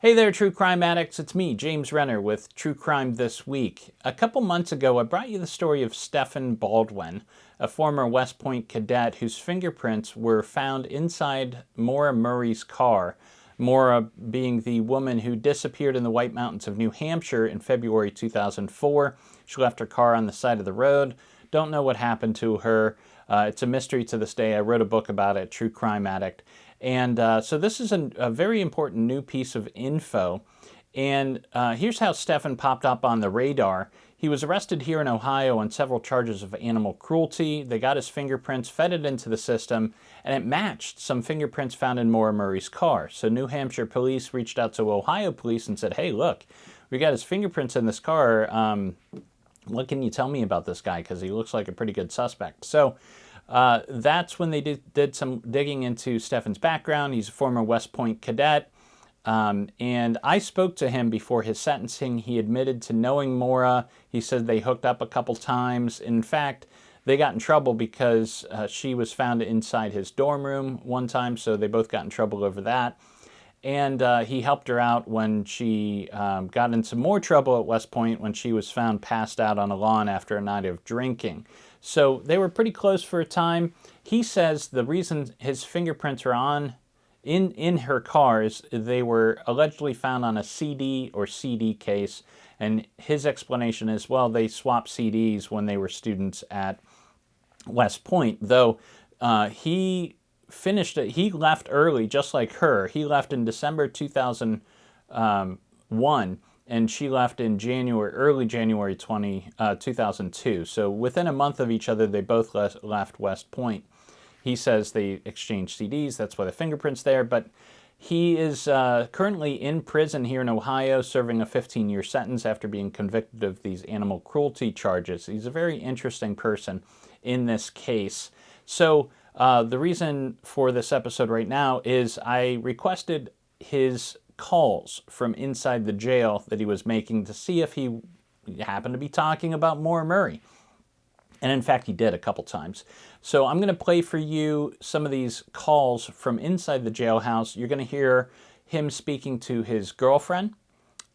Hey there, true crime addicts. It's me, James Renner, with True Crime This Week. A couple months ago, I brought you the story of Stefan Baldwin, a former West Point cadet whose fingerprints were found inside Maura Murray's car. Maura being the woman who disappeared in the White Mountains of New Hampshire in February 2004. She left her car on the side of the road. Don't know what happened to her. It's a mystery to this day. I wrote a book about it, True Crime Addict. And so this is a very important new piece of info. And here's how Stefan popped up on the radar. He was arrested here in Ohio on several charges of animal cruelty. They got his fingerprints, fed it into the system, and it matched some fingerprints found in Maura Murray's car. So New Hampshire police reached out to Ohio police and said, hey, look, we got his fingerprints in this car. What can you tell me about this guy? Because he looks like a pretty good suspect. So that's when they did some digging into Stefan's background. He's a former West Point cadet. And I spoke to him before his sentencing. He admitted to knowing Maura. He said they hooked up a couple times. In fact, they got in trouble because she was found inside his dorm room one time, so they both got in trouble over that. And he helped her out when she got in some more trouble at West Point when she was found passed out on a lawn after a night of drinking. So they were pretty close for a time. He says the reason his fingerprints are in her car is they were allegedly found on a CD or CD case. And his explanation is, well, they swapped CDs when they were students at West Point. Though he finished it, he left early, just like her. He left in December 2001, and she left in early January 2002. So within a month of each other, they both left West Point. He says they exchanged CDs, that's why the fingerprint's there, but he is currently in prison here in Ohio, serving a 15-year sentence after being convicted of these animal cruelty charges. He's a very interesting person in this case. So the reason for this episode right now is I requested his calls from inside the jail that he was making to see if he happened to be talking about Maura Murray. And in fact, he did a couple times. So I'm going to play for you some of these calls from inside the jailhouse. You're going to hear him speaking to his girlfriend.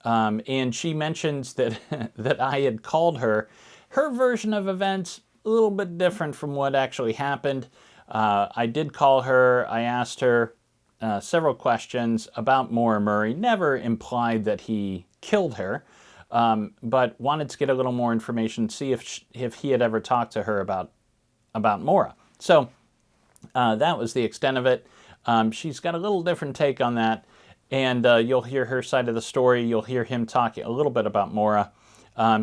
And she mentions that, that I had called her. Her version of events, a little bit different from what actually happened. I did call her. I asked her several questions about Maura Murray. Never implied that he killed her, but wanted to get a little more information, see if he had ever talked to her about Maura. So that was the extent of it. She's got a little different take on that, and you'll hear her side of the story. You'll hear him talking a little bit about Maura.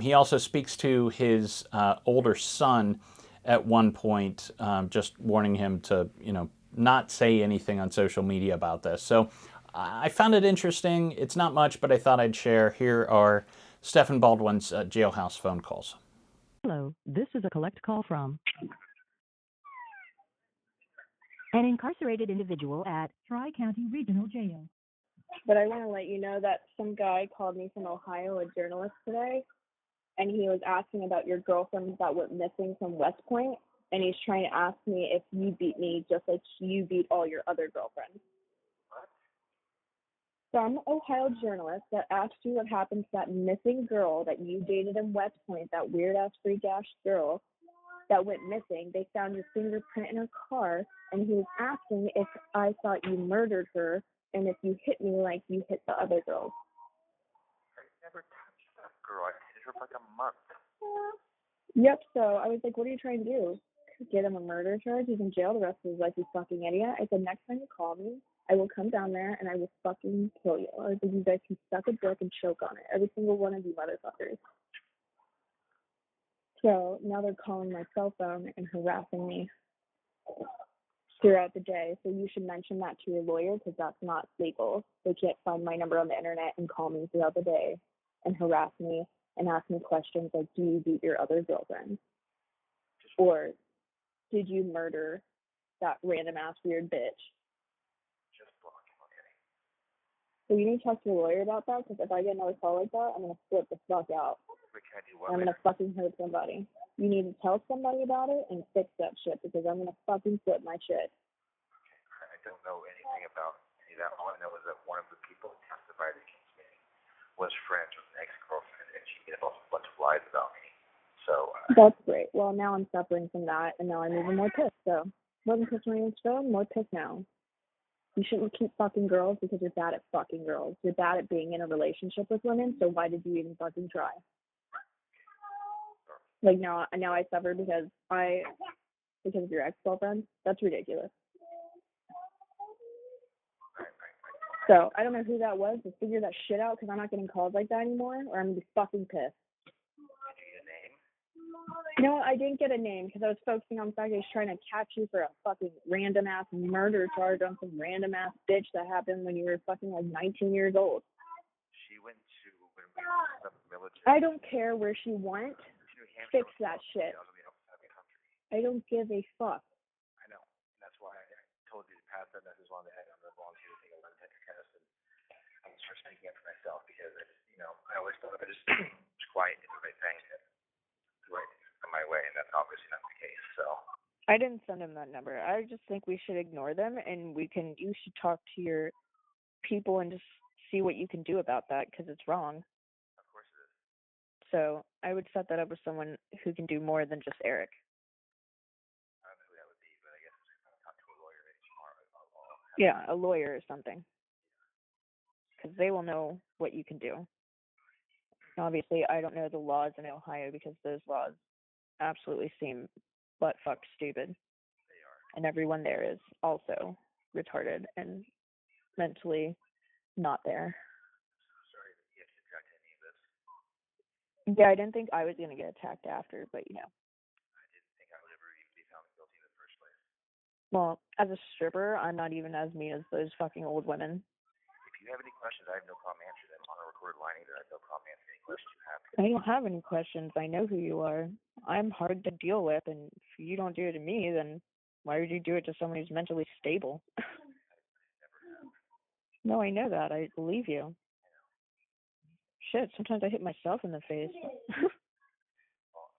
He also speaks to his older son at one point, just warning him to, not say anything on social media about this. So I found it interesting. It's not much, but I thought I'd share. Here are Stefan Baldwin's jailhouse phone calls. Hello, this is a collect call from an incarcerated individual at Tri-County Regional Jail. But I want to let you know that some guy called me from Ohio, a journalist today, and he was asking about your girlfriend that went missing from West Point, and he's trying to ask me if you beat me just like you beat all your other girlfriends. Some Ohio journalist that asked you what happened to that missing girl that you dated in West Point, that weird-ass, freak-ass girl that went missing. They found your fingerprint in her car, and he was asking if I thought you murdered her and if you hit me like you hit the other girls. I never touched that girl. I hated her for like a month. Yep, so I was like, what are you trying to do? Get him a murder charge? He's in jail the rest of his life, you fucking idiot. I said, next time you call me, I will come down there and I will fucking kill you. I was like, you guys can suck a dick and choke on it. Every single one of you motherfuckers. So now they're calling my cell phone and harassing me throughout the day. So you should mention that to your lawyer because that's not legal. They can't find my number on the internet and call me throughout the day and harass me and ask me questions like, do you beat your other girlfriend? Or did you murder that random ass weird bitch? Just block him, okay? So you need to talk to your lawyer about that because if I get another call like that, I'm going to flip the fuck out. We can't do what? I'm going to fucking hurt somebody. You need to tell somebody about it and fix that shit because I'm going to fucking flip my shit. Okay. I don't know anything about any of that. All I know is that one of the people testified against was friends with an ex-girlfriend, and she made up a bunch of lies about me. So That's great. Well, now I'm suffering from that, and now I'm even more pissed. So, wasn't pissed when I was young, more pissed now. You shouldn't keep fucking girls because you're bad at fucking girls. You're bad at being in a relationship with women, so why did you even fucking try? Like, now I suffer because of your ex-girlfriend? That's ridiculous. So, I don't know who that was, but figure that shit out because I'm not getting calls like that anymore, or I'm going to be fucking pissed. did you get a name? No, I didn't get a name because I was focusing on the fact that he's trying to catch you for a fucking random-ass murder charge on some random-ass bitch that happened when you were fucking like 19 years old. She went to, when we were in the military. I don't care where she went. New Hampshire Fix was that shit. on the other side of the country. I don't give a fuck. I know. And that's why I told you to pass that message on to Ed. I'm going to volunteer to take a lie detector test. And I'm just speaking up for myself because it's, I always thought if I just was quiet and did the right thing, the right thing would come my way, and that's obviously not the case. So I didn't send him that number. I just think we should ignore them, and you should talk to your people and just see what you can do about that because it's wrong. of course it is. So I would set that up with someone who can do more than just Eric. I don't know who that would be, but I guess I'm going to talk to a lawyer maybe tomorrow about law. Yeah, a lawyer or something. Because they will know what you can do. Obviously, I don't know the laws in Ohio because those laws absolutely seem butt-fuck stupid. They are. And everyone there is also retarded and mentally not there. Sorry that you have to track any of this. Yeah, I didn't think I was going to get attacked after, but I didn't think I would ever even be found guilty in the first place. Well, as a stripper, I'm not even as mean as those fucking old women. If you have any questions, I have no problem answering them on a recorded line either. I have no problem answering any questions you have. I don't have any questions. I know who you are. I'm hard to deal with, and if you don't do it to me, then why would you do it to someone who's mentally stable? No, I know that. I believe you. Shit, sometimes I hit myself in the face. Well,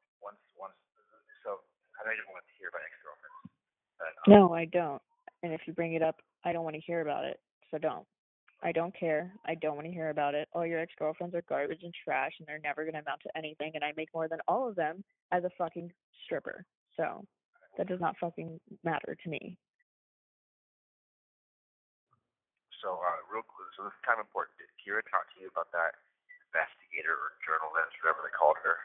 so I know you don't want to hear about ex-girlfriends. But, No, I don't. And if you bring it up, I don't want to hear about it. So don't. I don't care. I don't want to hear about it. All your ex-girlfriends are garbage and trash, and they're never going to amount to anything, and I make more than all of them as a fucking stripper. So that does not fucking matter to me. So, real quick, so this is kind of important. Did Kira talk to you about that investigator or journalist, whatever they called her?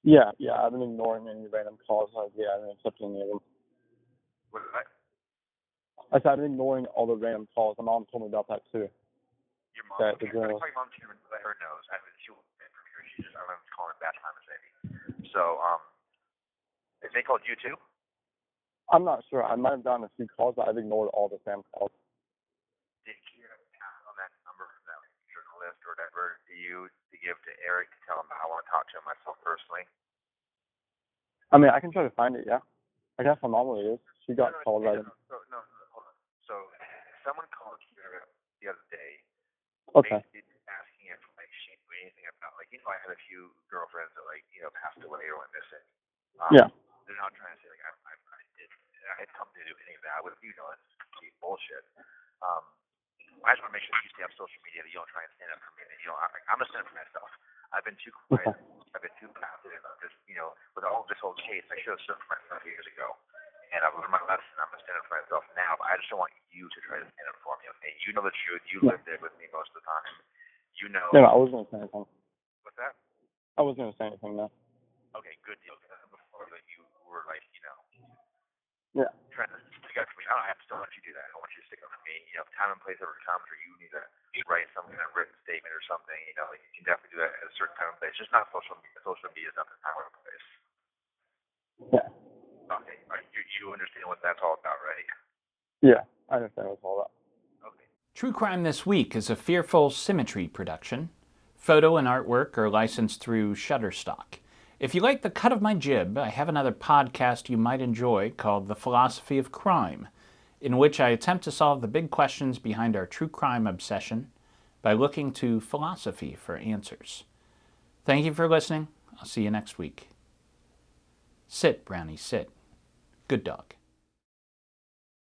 Yeah, I've been ignoring any random calls. I haven't accepted any of them. What is that? I said I've been ignoring all the random calls. My mom told me about that too. Your mom? That Okay, the I'm going to journalist. call your mom to let her know. I mean, she won't from here. She just, I don't know if it's calling bad times maybe. So, if they called you too? I'm not sure. I might have gotten a few calls, but I've ignored all the spam calls. Did Kira pass on that number from that journalist or whatever to you to give to Eric to tell him I want to talk to him myself personally? I mean, I can try to find it, yeah. I guess my mom really is. She got called right in. No, hold on. So, someone called Kira the other day. Okay. Basically asking if, like, she knew anything about, like, I had a few girlfriends that, like, passed away or went missing. Yeah. They're not trying to say, like, I had something to do with any of that. With, it's complete bullshit. I just want to make sure you stay off social media, that you don't try and stand up for me. I'm going to stand up for myself. I've been too quiet. I've been too passive about this, with all this whole case. I should have stood for myself years ago. And I've learned my lesson. I'm going to stand up for myself now, but I just don't want you to try to stand up for me, okay? You know the truth. You lived there with me most of the time. You know. No, I wasn't going to say anything. What's that? I wasn't going to say anything, no. Okay, good deal. Before that, you were like, Yeah. trying to stick up for me. I don't have to still let you do that. I don't want you to stick up for me. If time and place ever comes where you need to write some kind of written statement or something, you can definitely do that at a certain time and place. Just not social media. Social media is not the time or place. Yeah. Okay. You understand what that's all about, right? Yeah, I understand what it's all about. Okay. True Crime This Week is a Fearful Symmetry production. Photo and artwork are licensed through Shutterstock. If you like the cut of my jib, I have another podcast you might enjoy called The Philosophy of Crime, in which I attempt to solve the big questions behind our true crime obsession by looking to philosophy for answers. Thank you for listening. I'll see you next week. Sit, Brownie, sit. Good dog.